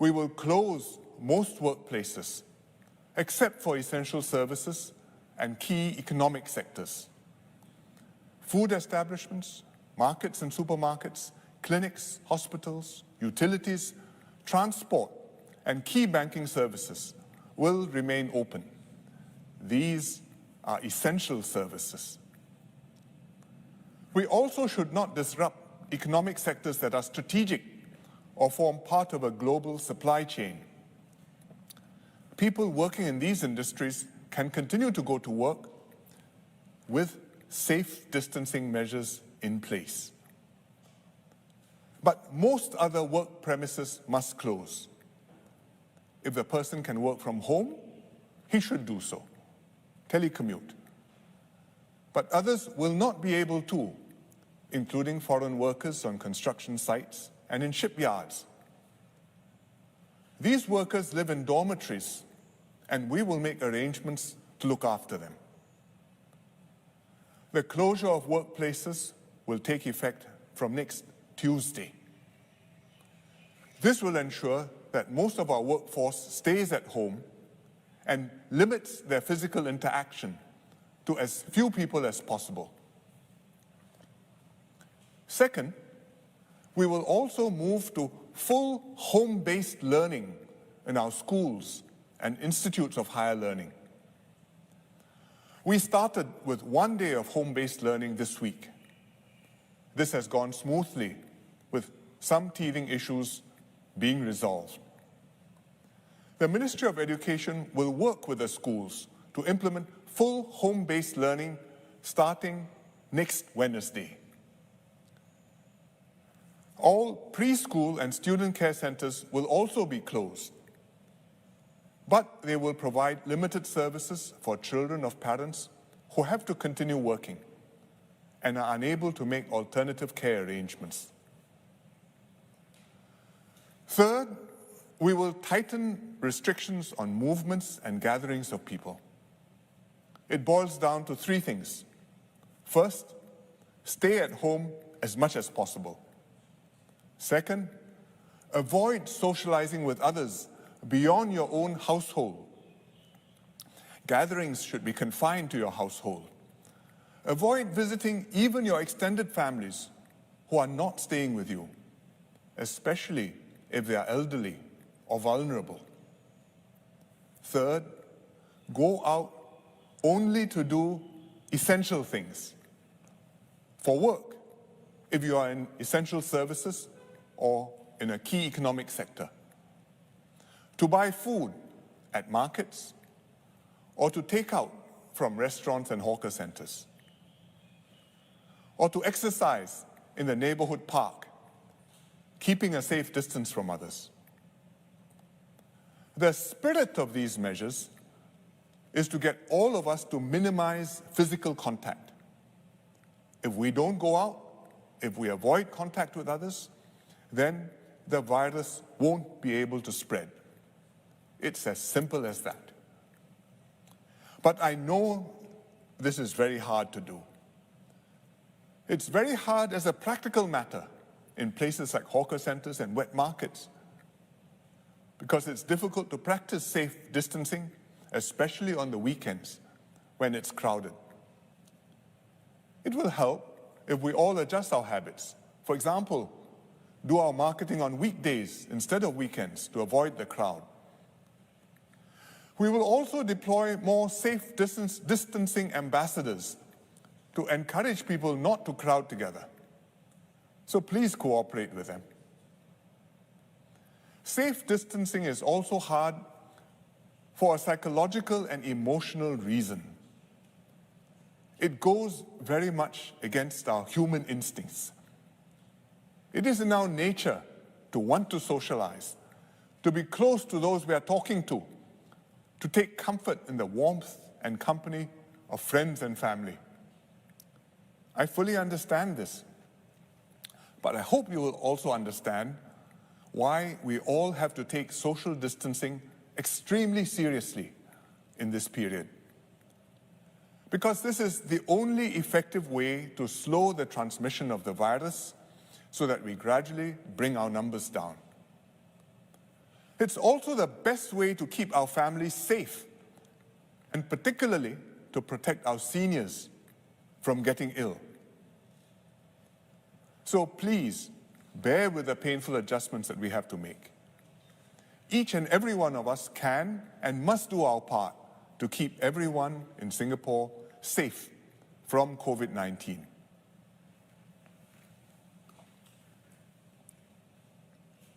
We will close most workplaces, except for essential services and key economic sectors. Food establishments, markets and supermarkets, clinics, hospitals, utilities, transport, and key banking services will remain open. These are essential services. We also should not disrupt economic sectors that are strategic or form part of a global supply chain. People working in these industries can continue to go to work with safe distancing measures in place. But most other work premises must close. If the person can work from home, he should do so, telecommute. But others will not be able to, including foreign workers on construction sites and in shipyards. These workers live in dormitories, and we will make arrangements to look after them. The closure of workplaces will take effect from next Tuesday. This will ensure that most of our workforce stays at home and limits their physical interaction to as few people as possible. Second, we will also move to full home-based learning in our schools and institutes of higher learning. We started with 1 day of home-based learning this week. This has gone smoothly, with some teething issues being resolved. The Ministry of Education will work with the schools to implement full home-based learning starting next Wednesday. All preschool and student care centers will also be closed, but they will provide limited services for children of parents who have to continue working and are unable to make alternative care arrangements. Third, we will tighten restrictions on movements and gatherings of people. It boils down to 3 things. First, stay at home as much as possible. Second, avoid socializing with others beyond your own household. Gatherings should be confined to your household. Avoid visiting even your extended families who are not staying with you, especially if they are elderly or vulnerable. Third, go out only to do essential things. For work, if you are in essential services or in a key economic sector. To buy food at markets or to take out from restaurants and hawker centers. Or to exercise in the neighborhood park, keeping a safe distance from others. The spirit of these measures is to get all of us to minimize physical contact. If we don't go out, if we avoid contact with others, then the virus won't be able to spread. It's as simple as that. But I know this is very hard to do. It's very hard as a practical matter in places like hawker centers and wet markets, because it's difficult to practice safe distancing, especially on the weekends when it's crowded. It will help if we all adjust our habits. For example, do our marketing on weekdays instead of weekends to avoid the crowd. We will also deploy more safe distancing ambassadors to encourage people not to crowd together. So please cooperate with them. Safe distancing is also hard for a psychological and emotional reason. It goes very much against our human instincts. It is in our nature to want to socialize, to be close to those we are talking to take comfort in the warmth and company of friends and family. I fully understand this, but I hope you will also understand why we all have to take social distancing extremely seriously in this period. Because this is the only effective way to slow the transmission of the virus so that we gradually bring our numbers down. It's also the best way to keep our families safe, and particularly to protect our seniors from getting ill. So please, bear with the painful adjustments that we have to make. Each and every one of us can and must do our part to keep everyone in Singapore safe from COVID-19.